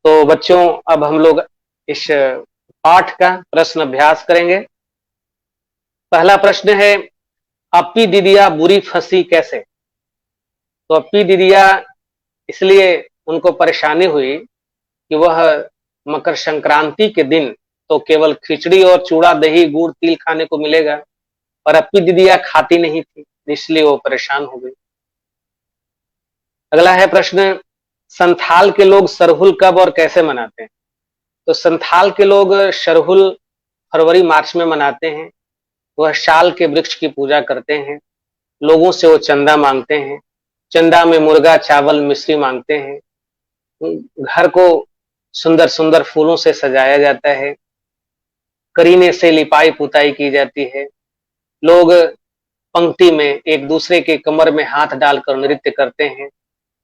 तो बच्चों, अब हम लोग इस पाठ का प्रश्न अभ्यास करेंगे। पहला प्रश्न है, अपी दीदिया बुरी फंसी कैसे? तो अपी दीदिया इसलिए उनको परेशानी हुई कि वह मकर संक्रांति के दिन तो केवल खिचड़ी और चूड़ा दही गुड़ तिल खाने को मिलेगा, और अपी दीदिया खाती नहीं थी, इसलिए वो परेशान हो गई। अगला है प्रश्न, संथाल के लोग सरहुल कब और कैसे मनाते हैं? तो संथाल के लोग सरहुल फरवरी मार्च में मनाते हैं। वह साल के वृक्ष की पूजा करते हैं। लोगों से वो चंदा मांगते हैं। चंदा में मुर्गा चावल मिश्री मांगते हैं। घर को सुंदर सुंदर फूलों से सजाया जाता है। करीने से लिपाई पुताई की जाती है। लोग पंक्ति में एक दूसरे के कमर में हाथ डालकर नृत्य करते हैं।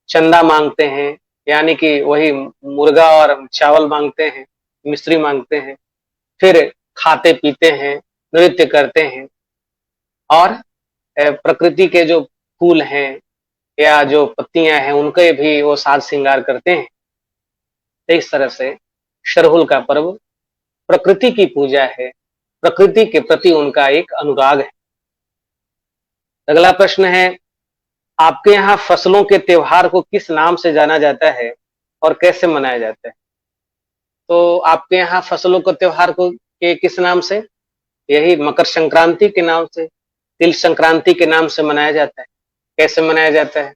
चंदा मांगते हैं, यानी कि वही मुर्गा और चावल मांगते हैं, मिश्री मांगते हैं। फिर खाते पीते हैं, नृत्य करते हैं, और प्रकृति के जो फूल हैं या जो पत्तियां हैं उनके भी वो साज श्रृंगार करते हैं। तो इस तरह से सरहुल का पर्व प्रकृति की पूजा है, प्रकृति के प्रति उनका एक अनुराग है। अगला प्रश्न है, आपके यहाँ फसलों के त्योहार को किस नाम से जाना जाता है और कैसे मनाया जाता है? तो आपके यहाँ फसलों के त्योहार को के किस नाम से? यही मकर संक्रांति के नाम से, तिल संक्रांति के नाम से मनाया जाता है। कैसे मनाया जाता है?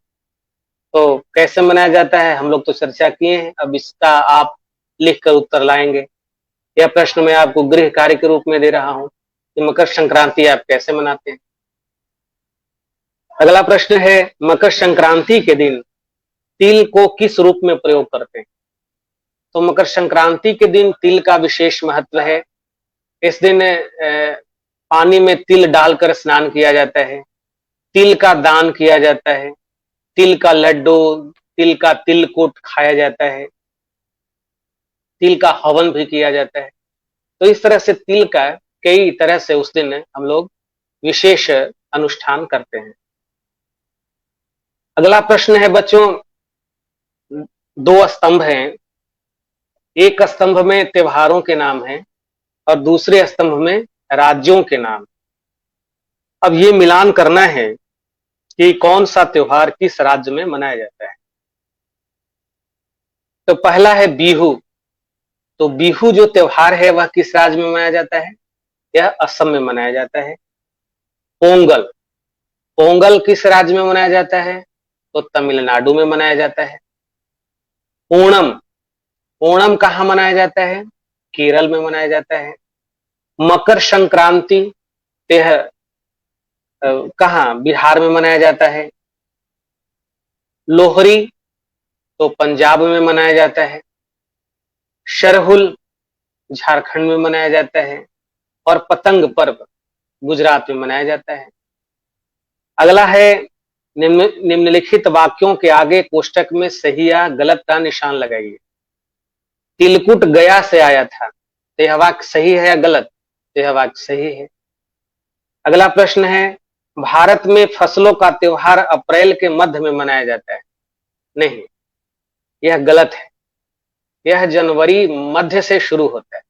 तो कैसे मनाया जाता है हम लोग तो चर्चा किए हैं, अब इसका आप लिख कर उत्तर लाएंगे। यह प्रश्न मैं आपको गृह कार्य के रूप में दे रहा हूं कि मकर संक्रांति आप कैसे मनाते हैं। अगला प्रश्न है, मकर संक्रांति के दिन तिल को किस रूप में प्रयोग करते हैं? तो मकर संक्रांति के दिन तिल का विशेष महत्व है। इस दिन पानी में तिल डालकर स्नान किया जाता है। तिल का दान किया जाता है। तिल का लड्डू, तिल का तिलकुट खाया जाता है। तिल का हवन भी किया जाता है। तो इस तरह से तिल का कई तरह से उस दिन हम लोग विशेष अनुष्ठान करते हैं। अगला प्रश्न है बच्चों, दो स्तंभ हैं। एक स्तंभ में त्योहारों के नाम हैं और दूसरे स्तंभ में राज्यों के नाम। अब ये मिलान करना है कि कौन सा त्योहार किस राज्य में मनाया जाता है। तो पहला है बिहू। तो बिहू जो त्योहार है वह किस राज्य में मनाया जाता है? यह असम में मनाया जाता है। पोंगल, पोंगल किस राज्य में मनाया जाता है? तो तमिलनाडु में मनाया जाता है। ओणम, ओणम कहाँ मनाया जाता है? केरल में मनाया जाता है। मकर संक्रांति यह कहाँ? बिहार में मनाया जाता है। लोहरी तो पंजाब में मनाया जाता है। सरहुल झारखंड में मनाया जाता है। और पतंग पर्व गुजरात में मनाया जाता है। अगला है, निम्नलिखित वाक्यों के आगे कोष्टक में सही या गलत का निशान लगाइए। तिलकुट गया से आया था, तो यह वाक्य सही है या गलत? तो यह वाक्य सही है। अगला प्रश्न है, भारत में फसलों का त्योहार अप्रैल के मध्य में मनाया जाता है। नहीं, यह गलत है। यह जनवरी मध्य से शुरू होता है।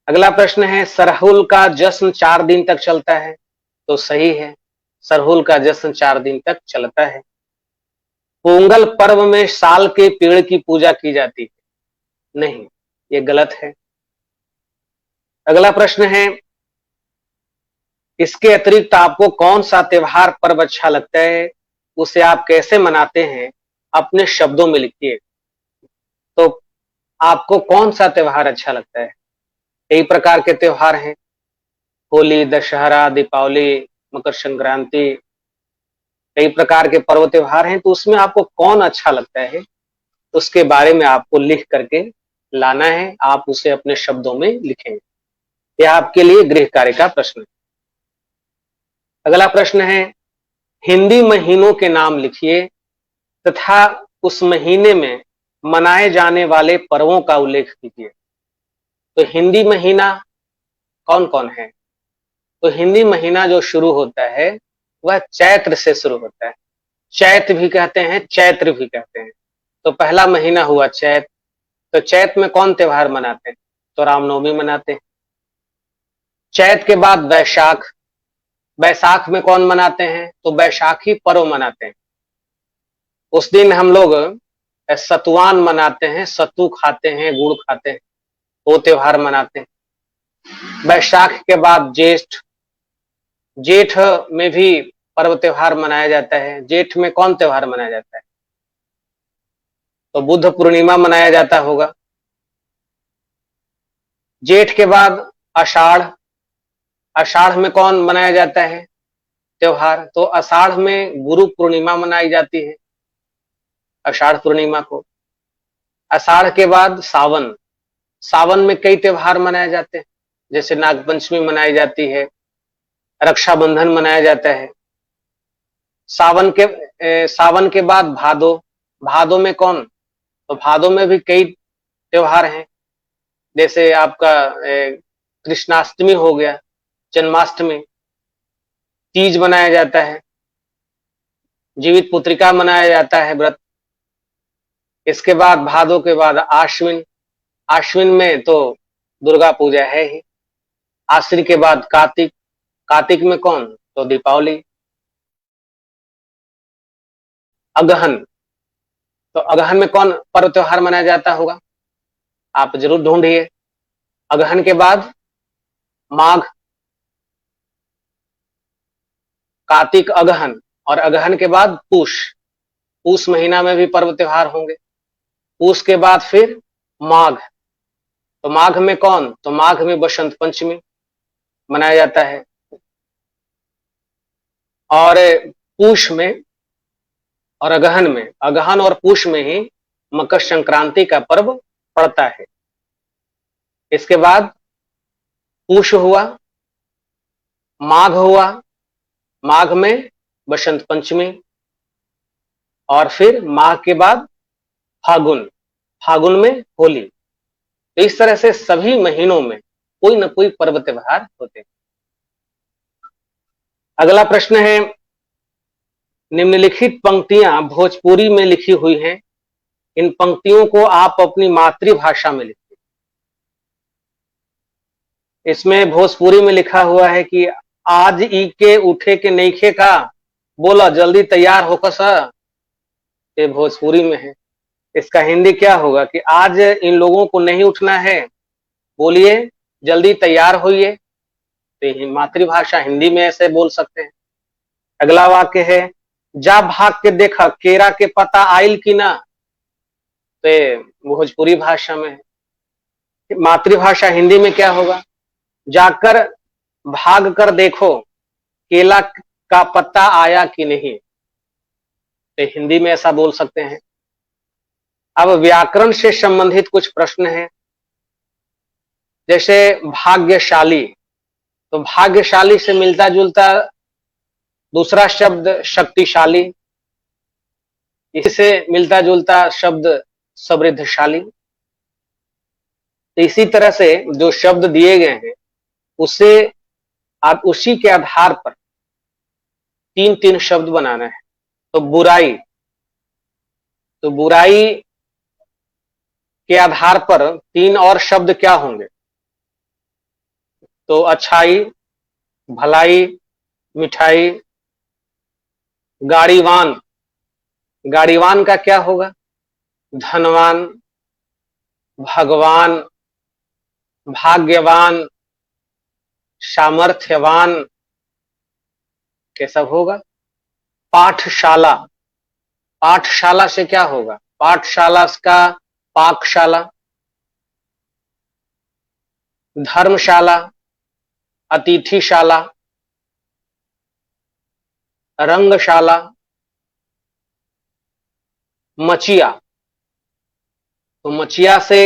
अगला प्रश्न है, सरहुल का जश्न 4 दिन तक चलता है। तो सही है, सरहुल का जश्न 4 दिन तक चलता है। पोंगल पर्व में साल के पेड़ की पूजा की जाती है। नहीं, ये गलत है। अगला प्रश्न है, इसके अतिरिक्त आपको कौन सा त्योहार पर्व अच्छा लगता है, उसे आप कैसे मनाते हैं, अपने शब्दों में लिखिए। तो आपको कौन सा त्योहार अच्छा लगता है? कई प्रकार के त्योहार हैं, होली, दशहरा, दीपावली, मकर संक्रांति, कई प्रकार के पर्व त्योहार हैं। तो उसमें आपको कौन अच्छा लगता है उसके बारे में आपको लिख करके लाना है। आप उसे अपने शब्दों में लिखेंगे। यह आपके लिए गृह कार्य का प्रश्न है। अगला प्रश्न है, हिंदी महीनों के नाम लिखिए तथा उस महीने में मनाए जाने वाले पर्वों का उल्लेख कीजिए। तो हिंदी महीना कौन कौन है? तो हिंदी महीना जो शुरू होता है वह चैत्र से शुरू होता है। चैत भी कहते हैं, चैत्र भी कहते हैं। तो पहला महीना हुआ चैत। तो चैत में कौन त्योहार मनाते हैं? तो रामनवमी मनाते हैं। चैत के बाद वैशाख। वैशाख में कौन मनाते हैं? तो वैशाखी पर्व मनाते हैं। उस दिन हम लोग सतुआन मनाते हैं, सत्तू खाते हैं, गुड़ खाते हैं, वो त्योहार मनाते हैं। वैशाख के बाद ज्येष्ठ। जेठ में भी पर्व त्योहार मनाया जाता है। जेठ में कौन त्योहार मनाया जाता है? तो बुद्ध पूर्णिमा मनाया जाता होगा। जेठ के बाद आषाढ़। आषाढ़ में कौन मनाया जाता है त्योहार? तो आषाढ़ में गुरु पूर्णिमा मनाई जाती है, आषाढ़ पूर्णिमा को। आषाढ़ के बाद सावन। सावन में कई त्योहार मनाए जाते हैं, जैसे नागपंचमी मनाई जाती है, रक्षाबंधन मनाया जाता है। सावन के बाद भादो। भादो में कौन? तो भादो में भी कई त्योहार हैं, जैसे आपका कृष्णाष्टमी हो गया, जन्माष्टमी, तीज मनाया जाता है, जीवित पुत्रिका मनाया जाता है व्रत। इसके बाद भादो के बाद आश्विन। आश्विन में तो दुर्गा पूजा है ही। आश्विन के बाद कार्तिक। कार्तिक में कौन? तो दीपावली। अगहन। तो अगहन में कौन पर्व त्योहार मनाया जाता होगा? आप जरूर ढूंढिए। अगहन के बाद माघ। कार्तिक, अगहन, और अगहन के बाद पूष। पूष महीना में भी पर्व त्योहार होंगे। पूष के बाद फिर माघ। तो माघ में कौन? तो माघ में बसंत पंचमी मनाया जाता है। और पूष में और अगहन में, अगहन और पूष में ही मकर संक्रांति का पर्व पड़ता है। इसके बाद पूष हुआ, माघ हुआ, माघ में बसंत पंचमी, और फिर माघ के बाद फागुन। फागुन में होली। तो इस तरह से सभी महीनों में कोई न कोई पर्व त्योहार होते हैं। अगला प्रश्न है, निम्नलिखित पंक्तियां भोजपुरी में लिखी हुई हैं, इन पंक्तियों को आप अपनी मातृभाषा में लिखिए। इसमें भोजपुरी में लिखा हुआ है कि आज ई के उठे के नईखे का, बोला जल्दी तैयार होकर सर। ये भोजपुरी में है। इसका हिंदी क्या होगा कि आज इन लोगों को नहीं उठना है, बोलिए जल्दी तैयार होइए। तो मातृभाषा हिंदी में ऐसे बोल सकते हैं। अगला वाक्य है, जा भाग के देखा केरा के पता आइल की ना। तो भोजपुरी भाषा में है। मातृभाषा हिंदी में क्या होगा? जाकर भाग कर देखो केला का पत्ता आया कि नहीं। तो हिंदी में ऐसा बोल सकते हैं। अब व्याकरण से संबंधित कुछ प्रश्न हैं, जैसे भाग्यशाली। तो भाग्यशाली से मिलता जुलता दूसरा शब्द शक्तिशाली, इससे मिलता जुलता शब्द समृद्धशाली। इसी तरह से जो शब्द दिए गए हैं उससे आप उसी के आधार पर तीन तीन शब्द बनाना है। तो बुराई, तो बुराई के आधार पर तीन और शब्द क्या होंगे? तो अच्छाई, भलाई, मिठाई। गाड़ीवान, गाड़ीवान का क्या होगा? धनवान, भगवान, भाग्यवान, सामर्थ्यवान, ये सब होगा। पाठशाला, पाठशाला से क्या होगा? पाठशाला का पाकशाला। धर्मशाला, अतिथिशाला, रंगशाला। मचिया, तो मचिया से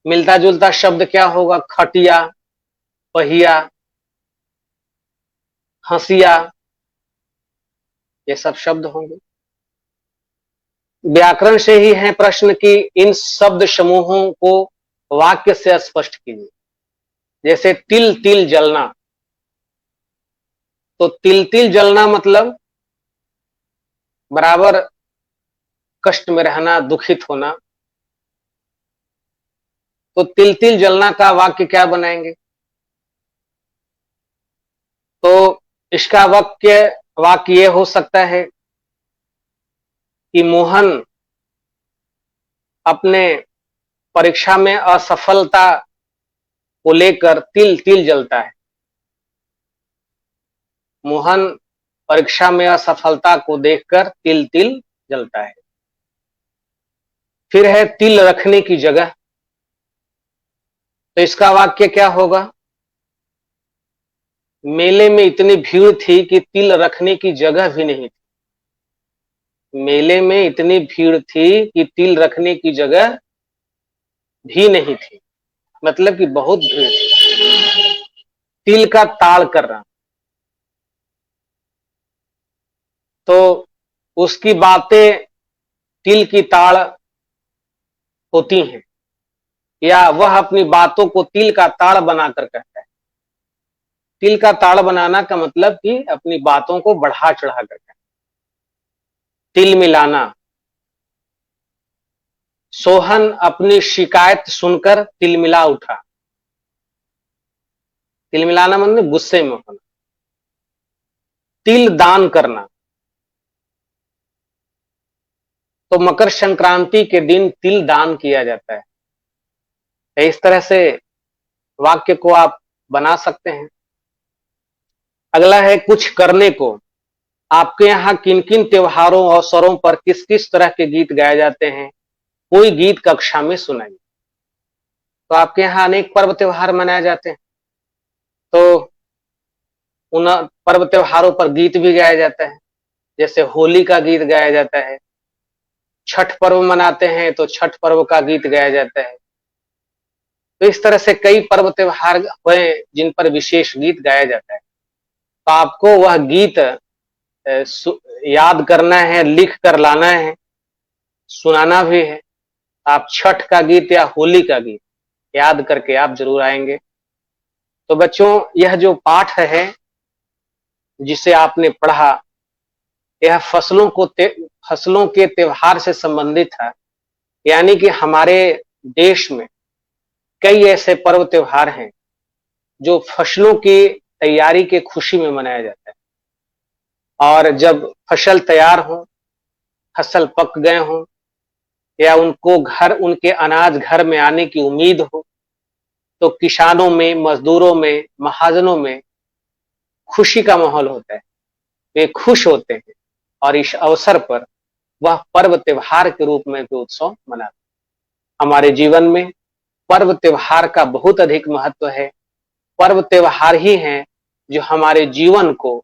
मिलता जुलता शब्द क्या होगा? खटिया, पहिया, हंसिया, ये सब शब्द होंगे। व्याकरण से ही है प्रश्न कि इन शब्द समूहों को वाक्य से स्पष्ट कीजिए। जैसे तिल तिल जलना, तो तिल तिल जलना मतलब बराबर कष्ट में रहना, दुखित होना, तो तिल तिल जलना का वाक्य क्या बनाएंगे? तो इसका वाक्य ये हो सकता है कि मोहन अपने परीक्षा में असफलता को लेकर तिल तिल जलता है। मोहन परीक्षा में असफलता को देखकर तिल तिल जलता है। फिर है तिल रखने की जगह, तो इसका वाक्य क्या होगा? मेले में इतनी भीड़ थी कि तिल रखने की जगह भी नहीं थी। मेले में इतनी भीड़ थी कि तिल रखने की जगह भी नहीं थी, मतलब कि बहुत भीड़ थी। तिल का ताड़ करना, तो उसकी बातें तिल की ताड़ होती हैं, या वह अपनी बातों को तिल का ताड़ बनाकर कहता है। तिल का ताड़ बनाना का मतलब कि अपनी बातों को बढ़ा चढ़ा कर कहना। तिल मिलाना, सोहन अपनी शिकायत सुनकर तिलमिला उठा। तिलमिलाना मतलब गुस्से में होना। तिल दान करना, तो मकर संक्रांति के दिन तिल दान किया जाता है। इस तरह से वाक्य को आप बना सकते हैं। अगला है कुछ करने को। आपके यहाँ किन किन त्योहारों और अवसरों पर किस किस तरह के गीत गाए जाते हैं, कोई गीत कक्षा में सुनाइए। तो आपके यहाँ अनेक पर्व त्योहार मनाए जाते हैं, तो उन पर्व त्योहारों पर गीत भी गाया जाता है। जैसे होली का गीत गाया जाता है, छठ पर्व मनाते हैं तो छठ पर्व का गीत गाया जाता है। तो इस तरह से कई पर्व त्योहार हुए जिन पर विशेष गीत गाया जाता है। तो आपको वह गीत याद करना है, लिख कर लाना है, सुनाना भी है। आप छठ का गीत या होली का गीत याद करके आप जरूर आएंगे। तो बच्चों, यह जो पाठ है जिसे आपने पढ़ा, यह फसलों के त्योहार से संबंधित है। यानी कि हमारे देश में कई ऐसे पर्व त्योहार हैं जो फसलों की तैयारी के खुशी में मनाया जाता है। और जब फसल तैयार हो, फसल पक गए हों, या उनके अनाज घर में आने की उम्मीद हो, तो किसानों में, मजदूरों में, महाजनों में खुशी का माहौल होता है। वे खुश होते हैं और इस अवसर पर वह पर्व त्योहार के रूप में भी उत्सव मनाते हैं। हमारे जीवन में पर्व त्योहार का बहुत अधिक महत्व है। पर्व त्योहार ही हैं जो हमारे जीवन को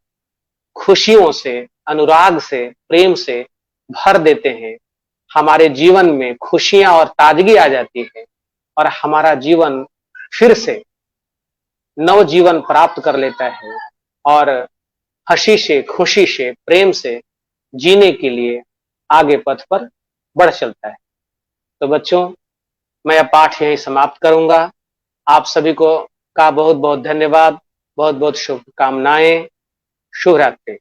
खुशियों से, अनुराग से, प्रेम से भर देते हैं। हमारे जीवन में खुशियां और ताजगी आ जाती है और हमारा जीवन फिर से नवजीवन प्राप्त कर लेता है और हंसी से, खुशी से, प्रेम से जीने के लिए आगे पथ पर बढ़ चलता है। तो बच्चों, मैं यह पाठ यहीं समाप्त करूंगा। आप सभी को का बहुत बहुत धन्यवाद, बहुत बहुत शुभकामनाएं। शुभ रात्रि।